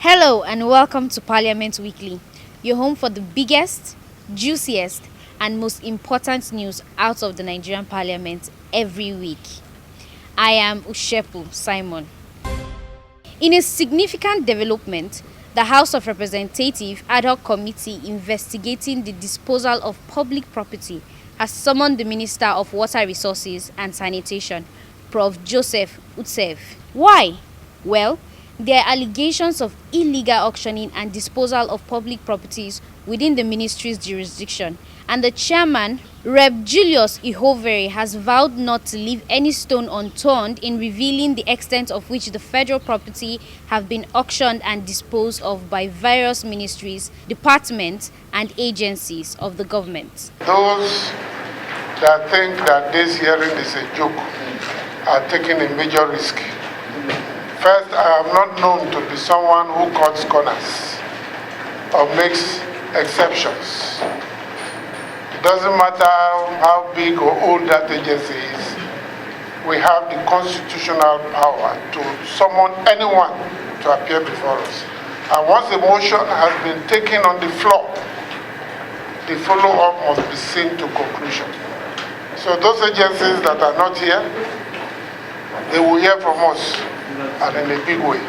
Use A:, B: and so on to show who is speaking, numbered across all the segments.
A: Hello and welcome to Parliament Weekly, your home for the biggest, juiciest, and most important news out of the Nigerian Parliament every week. I am Ushepu Simon. In a significant development, the House of Representatives Ad-hoc Committee investigating the disposal of public property has summoned the Minister of Water Resources and Sanitation, Prof. Joseph Utsev. Why? Well, there are allegations of illegal auctioning and disposal of public properties within the ministry's jurisdiction, and the chairman, Rep. Julius Ihovere, has vowed not to leave any stone unturned in revealing the extent of which the federal property have been auctioned and disposed of by various ministries, departments, and agencies of the government.
B: Those that think that this hearing is a joke are taking a major risk. First, I am not known to be someone who cuts corners or makes exceptions. It doesn't matter how big or old that agency is. We have the constitutional power to summon anyone to appear before us. And once the motion has been taken on the floor, the follow-up must be seen to conclusion. So those agencies that are not here, they will hear from us, and in a big way,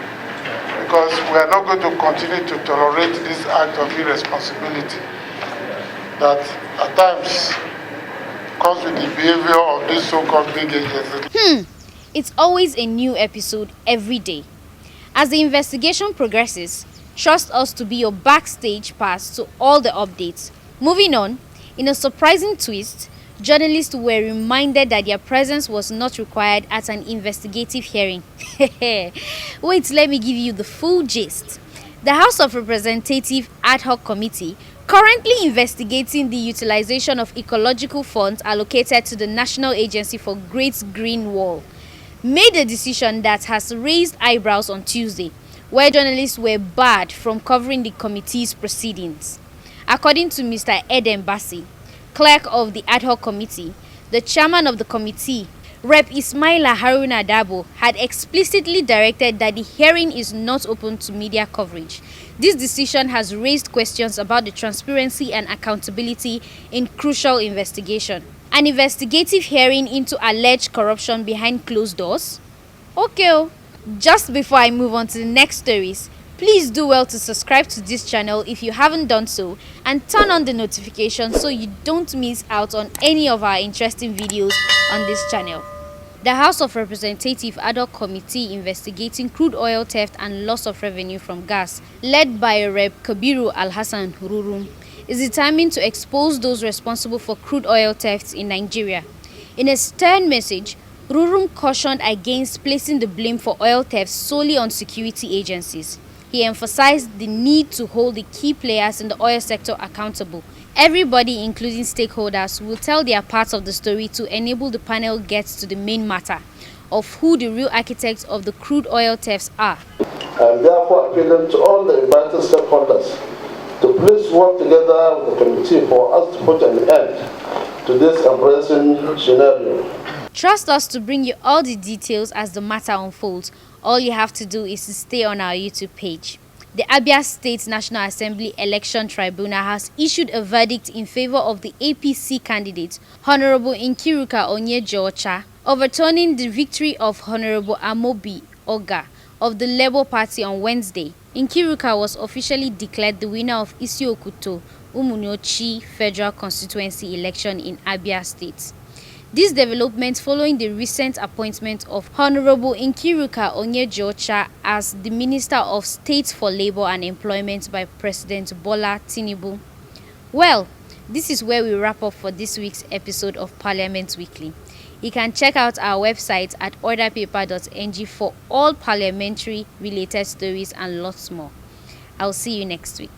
B: because we are not going to continue to tolerate this act of irresponsibility that at times comes with the behavior of these so-called big agencies.
A: It's always a new episode every day. As the investigation progresses, trust us to be your backstage pass to all the updates. Moving on, in a surprising twist, journalists were reminded that their presence was not required at an investigative hearing. Wait, let me give you the full gist. The House of Representatives Ad-hoc Committee, currently investigating the utilization of ecological funds allocated to the National Agency for Great Green Wall, made a decision that has raised eyebrows on Tuesday, where journalists were barred from covering the committee's proceedings. According to Mr. Eden Bassi, clerk of the ad hoc committee, the chairman of the committee, Rep. Ismaila Haruna Dabo, had explicitly directed that the hearing is not open to media coverage. This decision has raised questions about the transparency and accountability in crucial investigation. An investigative hearing into alleged corruption behind closed doors? Okay, just before I move on to the next stories, please do well to subscribe to this channel if you haven't done so, and turn on the notifications so you don't miss out on any of our interesting videos on this channel. The House of Representatives Ad-hoc Committee investigating crude oil theft and loss of revenue from gas, led by Rep. Kabiru Alhassan Rurum, is determined to expose those responsible for crude oil thefts in Nigeria. In a stern message, Rurum cautioned against placing the blame for oil thefts solely on security agencies. He emphasized the need to hold the key players in the oil sector accountable. Everybody, including stakeholders, will tell their parts of the story to enable the panel gets to the main matter of who the real architects of the crude oil thefts are.
C: I am therefore appealing to all the invited stakeholders to please work together with the committee for us to put an end to this embarrassing scenario.
A: Trust us to bring you all the details as the matter unfolds. All you have to do is to stay on our YouTube page. The Abia State National Assembly Election Tribunal has issued a verdict in favor of the APC candidate, Honorable Nkiruka Onyeji-Ocha, overturning the victory of Honorable Amobi Oga of the Labour Party on Wednesday. Nkiruka was officially declared the winner of Isiokuto Umuniochi Federal Constituency election in Abia State. This development following the recent appointment of Honorable Nkiruka Onyeji-Ocha as the Minister of State for Labour and Employment by President Bola Tinubu. Well, this is where we wrap up for this week's episode of Parliament Weekly. You can check out our website at orderpaper.ng for all parliamentary related stories and lots more. I'll see you next week.